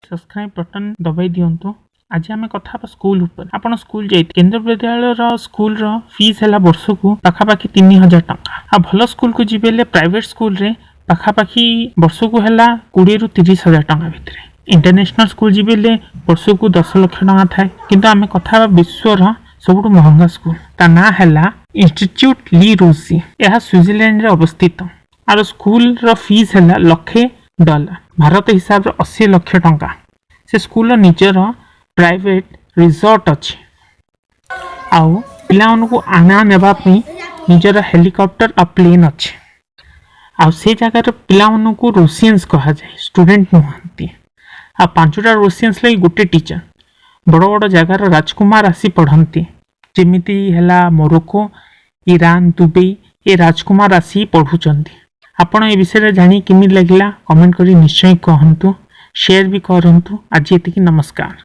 Subscribe button दबाई दिंतु। आज आम कथा स्कूल उपर। आप स्कूल जाइए केन्द्र विद्यालय स्कूल फीस है वर्ष को पाखापाखि 3000 टंका। आ भल स्कूल को जी प्राइवेट स्कूल रे पाखापाखि वर्ष को है 20 ରୁ 30,000 टंका भितर। इंटरनेशनल स्कूल जी वर्ष को 10 लाख टंका थाए किंतु आम कथा विश्वर सबुठ महंगा स्कूल ता ना है इंस्टीट्यूट ली रूसी। यह स्विट्जरलैंड रे अवस्थित। आर स्कूल रो फीस है $1,00,000 भारत हिसाब से 80 लाख टंका। से स्कूल निजर प्राइवेट रिजॉर्ट अच्छी आउ पिला को आना नेबा निजर हेलिकॉप्टर आ प्लेन अच्छे। आउ से जगह पिला को रोसियंस कहा जाए, स्टूडेंट नुहंती। आ 5टा रोसियंस लगी गोटे टीचर बड़ बड़ जगार राजकुमार आसी पढ़ती जमीती है मोरक्को, ईरान, दुबई ये राजकुमार आसी पढ़ुचंती। आपण ए विषय जानी किमी लगिला कमेंट करी निश्चय कहंतु, शेयर भी करंतु। आज एतिकी नमस्कार।